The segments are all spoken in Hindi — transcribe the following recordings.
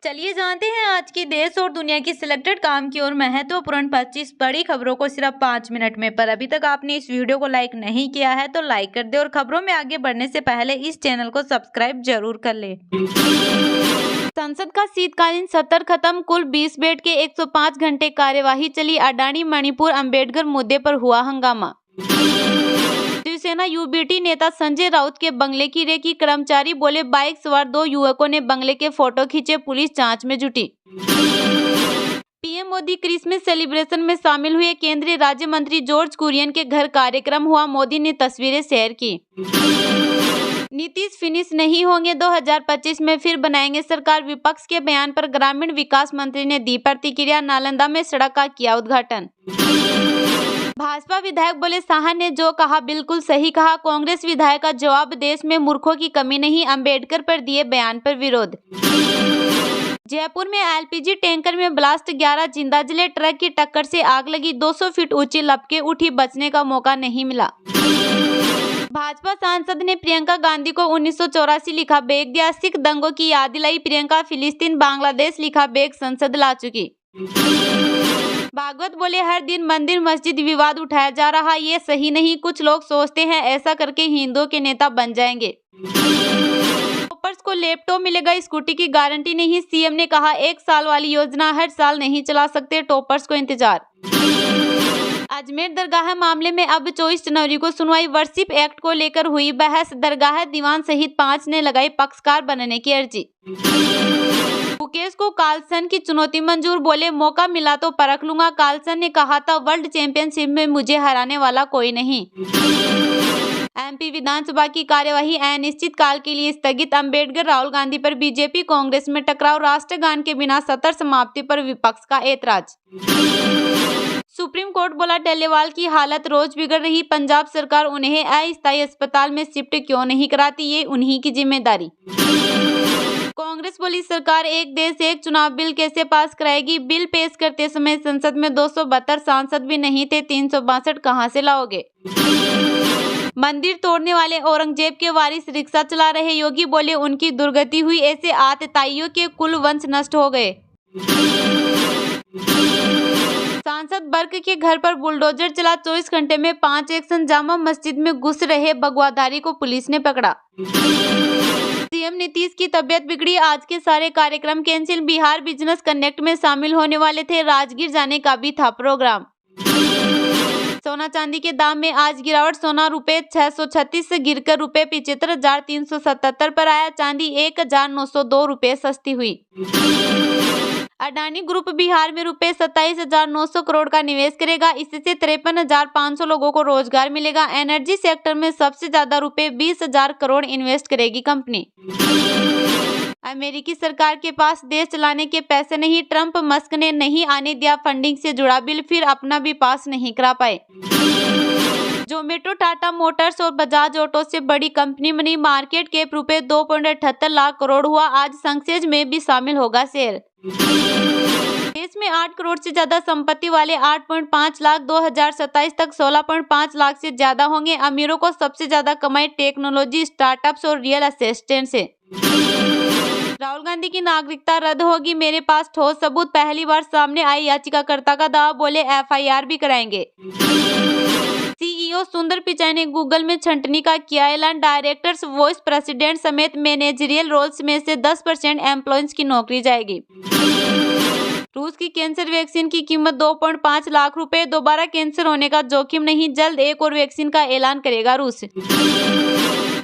चलिए जानते हैं आज की देश और दुनिया की सिलेक्टेड काम की और महत्वपूर्ण 25 बड़ी खबरों को सिर्फ 5 मिनट में। पर अभी तक आपने इस वीडियो को लाइक नहीं किया है तो लाइक कर दे और खबरों में आगे बढ़ने से पहले इस चैनल को सब्सक्राइब जरूर कर ले। संसद का शीतकालीन सत्र खत्म, कुल 20 बेड के 105 घंटे कार्यवाही चली। अडानी मणिपुर अंबेडकर मुद्दे पर हुआ हंगामा। शिवसेना यूबीटी नेता संजय राउत के बंगले की रेकी, कर्मचारी बोले बाइक सवार 2 युवकों ने बंगले के फोटो खींचे, पुलिस जांच में जुटी। पीएम मोदी क्रिसमस सेलिब्रेशन में शामिल हुए, केंद्रीय राज्य मंत्री जॉर्ज कुरियन के घर कार्यक्रम हुआ, मोदी ने तस्वीरें शेयर की। नीतीश फिनिश नहीं होंगे, 2025 में फिर बनाएंगे सरकार, विपक्ष के बयान पर ग्रामीण विकास मंत्री ने दी प्रतिक्रिया, नालंदा में सड़क का किया उद्घाटन। भाजपा विधायक बोले शाह ने जो कहा बिल्कुल सही कहा, कांग्रेस विधायक का जवाब, देश में मूर्खों की कमी नहीं, अंबेडकर पर दिए बयान पर विरोध। जयपुर में एलपीजी टैंकर में ब्लास्ट, 11 जिंदा जले, ट्रक की टक्कर से आग लगी, 200 फीट ऊंची लपकें उठी, बचने का मौका नहीं मिला। भाजपा सांसद ने प्रियंका गांधी को 1984 लिखा बैग दिया, सिख दंगों की याद दिलाई, प्रियंका फिलिस्तीन बांग्लादेश लिखा बैग संसद ला चुकी। भागवत बोले हर दिन मंदिर मस्जिद विवाद उठाया जा रहा, ये सही नहीं, कुछ लोग सोचते हैं ऐसा करके हिंदुओं के नेता बन जाएंगे। टॉपर्स को लैपटॉप मिलेगा, स्कूटी की गारंटी नहीं, सीएम ने कहा 1 साल वाली योजना हर साल नहीं चला सकते, टॉपर्स को इंतजार। अजमेर दरगाह मामले में अब 24 जनवरी को सुनवाई, वर्शिप एक्ट को लेकर हुई बहस, दरगाह दीवान सहित 5 ने लगाई पक्षकार बनने की अर्जी। मुकेश को कार्लसन की चुनौती मंजूर, बोले मौका मिला तो परख लूंगा, कार्लसन ने कहा था वर्ल्ड चैंपियनशिप में मुझे हराने वाला कोई नहीं। एमपी विधानसभा की कार्यवाही अनिश्चित काल के लिए स्थगित, अंबेडकर राहुल गांधी पर बीजेपी कांग्रेस में टकराव, राष्ट्रगान के बिना सत्र समाप्ति पर विपक्ष का ऐतराज। सुप्रीम कोर्ट बोला टहलेवाल की हालत रोज बिगड़ रही, पंजाब सरकार उन्हें अस्थायी अस्पताल में शिफ्ट क्यों नहीं कराती, ये उन्हीं की जिम्मेदारी। कांग्रेस बोली सरकार एक देश एक चुनाव बिल कैसे पास कराएगी, बिल पेश करते समय संसद में 272 सांसद भी नहीं थे, 362 कहां से लाओगे। मंदिर तोड़ने वाले औरंगजेब के वारिस रिक्शा चला रहे, योगी बोले उनकी दुर्गति हुई, ऐसे आतताइयों के कुल वंश नष्ट हो गए। सांसद बर्क के घर पर बुलडोजर चला, 24 घंटे में 5 एक्शन, जामा मस्जिद में घुस रहे बगवाधारी को पुलिस ने पकड़ा। सीएम नीतीश की तबीयत बिगड़ी, आज के सारे कार्यक्रम कैंसिल, बिहार बिजनेस कनेक्ट में शामिल होने वाले थे, राजगीर जाने का भी था प्रोग्राम। सोना चांदी के दाम में आज गिरावट, सोना रुपए 636 से गिरकर रुपए 75,377 पर आया, चांदी 1,902 रुपए सस्ती हुई। अडानी ग्रुप बिहार में रुपए 27,900 करोड़ का निवेश करेगा, इससे 53,500 लोगों को रोजगार मिलेगा। एनर्जी सेक्टर में सबसे ज्यादा रुपए 20,000 करोड़ इन्वेस्ट करेगी कंपनी। अमेरिकी सरकार के पास देश चलाने के पैसे नहीं, ट्रंप मस्क ने नहीं आने दिया फंडिंग से जुड़ा बिल, फिर अपना भी पास नहीं करा पाए। जोमेटो, टाटा मोटर्स और बजाज ऑटो से बड़ी कंपनी बनी, मार्केट कैप रुपए 2.78 लाख करोड़ हुआ, आज संसेज में भी शामिल होगा शेयर। देश में 8 करोड़ से ज्यादा संपत्ति वाले 8.5 लाख, 2027 तक 16.5 लाख से ज्यादा होंगे। अमीरों को सबसे ज्यादा कमाई टेक्नोलॉजी, स्टार्टअप्स और रियल एस्टेट से। राहुल गांधी की नागरिकता रद्द होगी, मेरे पास ठोस सबूत, पहली बार सामने आई याचिकाकर्ता का दावा, बोले एफआईआर भी कराएंगे। सीईओ सुंदर पिचाई ने गूगल में छंटनी का किया ऐलान, डायरेक्टर्स, वाइस प्रेसिडेंट समेत मैनेजरियल रोल्स में से 10% एम्प्लॉयज की नौकरी जाएगी। रूस की कैंसर वैक्सीन की कीमत 2.5 लाख रुपए, दोबारा कैंसर होने का जोखिम नहीं, जल्द एक और वैक्सीन का ऐलान करेगा रूस।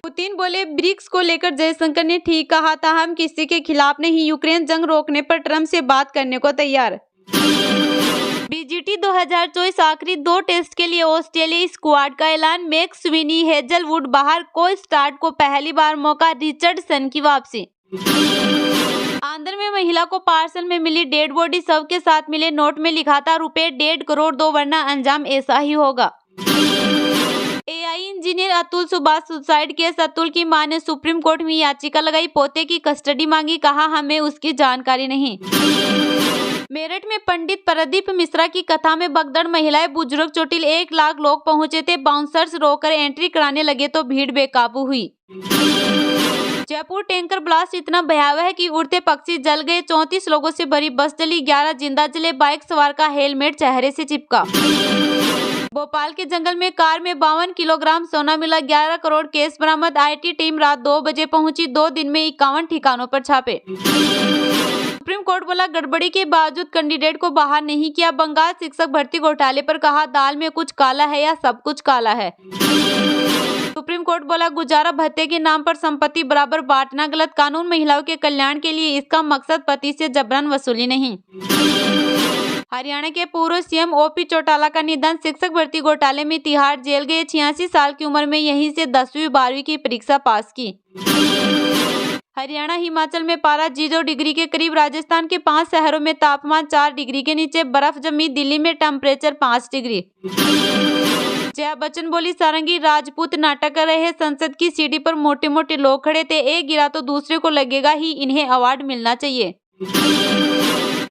पुतिन बोले ब्रिक्स को लेकर जयशंकर ने ठीक कहा था, हम किसी के खिलाफ नहीं, यूक्रेन जंग रोकने पर ट्रंप से बात करने को तैयार। बीजीटी 2024 आखिरी 2 टेस्ट के लिए ऑस्ट्रेलिया स्क्वाड का ऐलान, मैक स्विनी, हेजलवुड बाहर, कोई स्टार्ट को पहली बार मौका, रिचर्डसन की वापसी। आंध्र में महिला को पार्सल में मिली डेड बॉडी, शव के साथ मिले नोट में लिखा था रुपए 1.5 करोड़ दो, वरना अंजाम ऐसा ही होगा। AI engineer Atul Subhash suicide case, Atul की मां ने सुप्रीम कोर्ट में याचिका लगाई, पोते की कस्टडी मांगी, कहा हमें उसकी जानकारी नहीं। मेरठ में पंडित प्रदीप मिश्रा की कथा में भगदड़, महिलाएं बुजुर्ग चोटिल, 1 लाख लोग पहुंचे थे, बाउंसर्स रोककर एंट्री कराने लगे तो भीड़ बेकाबू हुई। जयपुर टैंकर ब्लास्ट इतना भयावह है कि उड़ते पक्षी जल गए, 34 लोगों से भरी बस जली, 11 जिंदा जले, बाइक सवार का हेलमेट चेहरे से चिपका। भोपाल के जंगल में कार में 52 किलोग्राम सोना मिला, 11 करोड़ केस बरामद। आईटी टीम रात 2 बजे पहुंची, 2 दिन में 51 ठिकानों पर छापे। सुप्रीम कोर्ट बोला गड़बड़ी के बावजूद कैंडिडेट को बाहर नहीं किया। बंगाल शिक्षक भर्ती घोटाले पर कहा दाल में कुछ काला है या सब कुछ काला है। सुप्रीम कोर्ट बोला गुजारा भत्ते के नाम पर संपत्ति बराबर बांटना गलत कानून, महिलाओं के कल्याण के लिए इसका मकसद पति से जबरन वसूली नहीं। हरियाणा के पूर्व सीएम ओपी चौटाला का निधन, शिक्षक भर्ती घोटाले में तिहाड़ जेल गए, 86 साल की उम्र में यहीं से 10वीं 12वीं की परीक्षा पास की। हरियाणा हिमाचल में पारा 0 डिग्री के करीब, राजस्थान के 5 शहरों में तापमान 4 डिग्री के नीचे, बर्फ जमी, दिल्ली में टेम्परेचर 5 डिग्री। जया बच्चन बोली सारंगी राजपूत नाटक कर रहे, संसद की सीढ़ी पर मोटे मोटे लोग खड़े थे, एक गिरा तो दूसरे को लगेगा ही, इन्हें अवार्ड मिलना चाहिए।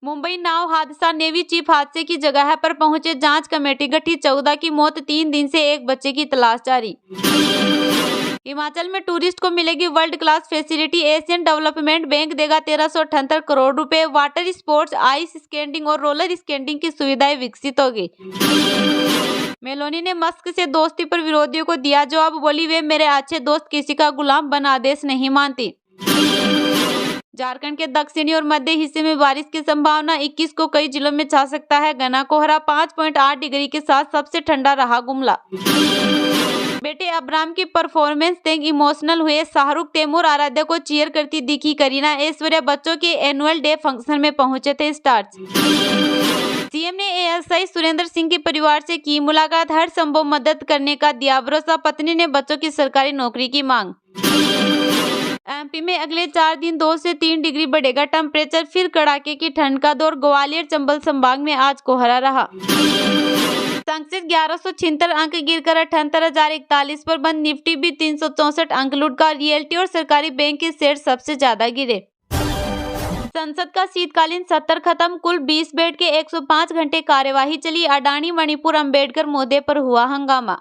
मुंबई नाव हादसा, नेवी चीफ हादसे की जगह पर पहुंचे, जांच कमेटी गठित, 14 की मौत, 3 दिन से एक बच्चे की तलाश जारी। हिमाचल में टूरिस्ट को मिलेगी world class facility, Asian development bank देगा 1378 करोड़ रुपए, वाटर स्पोर्ट्स, आइस स्केटिंग और रोलर स्केटिंग की सुविधाएं विकसित होगी। मेलोनी ने मस्क से दोस्ती पर विरोधियों को दिया जवाब, बोली वे मेरे अच्छे दोस्त, किसी का गुलाम बन आदेश नहीं मानती। झारखंड के दक्षिणी और मध्य हिस्से में बारिश की संभावना, 21 को कई जिलों में छा सकता है घना कोहरा, 5.8 डिग्री के साथ सबसे ठंडा रहा गुमला। बेटे अब्राम की परफॉर्मेंस देख इमोशनल हुए शाहरुख, तैमूर आराध्या को चीयर करती दिखी करीना, ऐश्वर्या बच्चों के एनुअल डे फंक्शन में पहुंचे थे स्टार्स। सीएम ने एएसआई सुरेंद्र सिंह के परिवार से की मुलाकात, हर संभव मदद करने का दिया भरोसा, पत्नी ने बच्चों की सरकारी नौकरी की मांग। एमपी में अगले 4 दिन 2 से 3 डिग्री बढ़ेगा टेम्परेचर, फिर कड़ाके की ठंड का दौर, ग्वालियर चंबल संभाग में आज कोहरा रहा। संक्षिप्त 1176 अंक गिरकर 78,041 पर बंद, निफ्टी भी 364 अंक लूट का, रियल्टी और सरकारी बैंक के शेयर सबसे ज्यादा गिरे। संसद का शीतकालीन सत्र खत्म, कुल 20 बेड के 105 घंटे कार्यवाही चली, अडानी मणिपुर अंबेडकर मुद्दे पर हुआ हंगामा।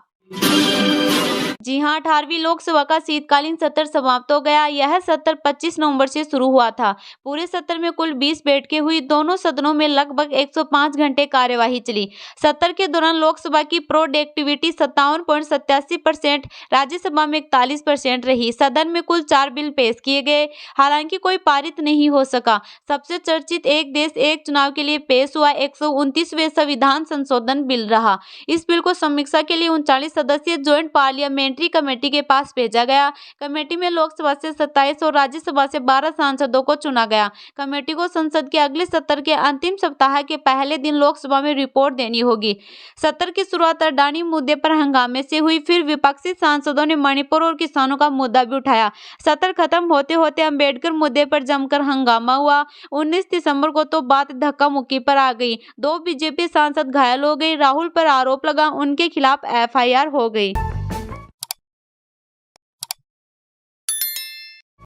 जी हां, 18वीं लोकसभा का शीतकालीन सत्र समाप्त हो गया। यह सत्र 25 नवंबर से शुरू हुआ था। पूरे सत्र में कुल 20 बैठकें हुई, दोनों सदनों में लगभग 105 घंटे कार्यवाही चली। सत्र के दौरान लोकसभा की प्रोडक्टिविटी 57.87%, राज्यसभा में 41% रही। सदन में कुल 4 बिल पेश किए गए, हालांकि कोई पारित नहीं हो सका। सबसे चर्चित एक देश एक चुनाव के लिए पेश हुआ 129वें संविधान संशोधन बिल रहा। इस बिल को समीक्षा के लिए 39 सदस्यीय ज्वाइंट पार्लियामेंट्री कमेटी के पास भेजा गया। कमेटी में लोकसभा से 27 और राज्यसभा से 12 सांसदों को चुना गया। कमेटी को संसद के अगले सत्र के अंतिम सप्ताह के पहले दिन लोकसभा में रिपोर्ट देनी होगी। सत्र की शुरुआत अडानी मुद्दे पर हंगामे से हुई, फिर विपक्षी सांसदों ने मणिपुर और किसानों का मुद्दा भी उठाया। सत्र खत्म होते होते अंबेडकर मुद्दे पर जमकर हंगामा हुआ। 19 दिसंबर को तो बात धक्का मुक्की पर आ गई। 2 बीजेपी सांसद घायल हो गए, राहुल पर आरोप लगा, उनके खिलाफ एफआईआर हो गई।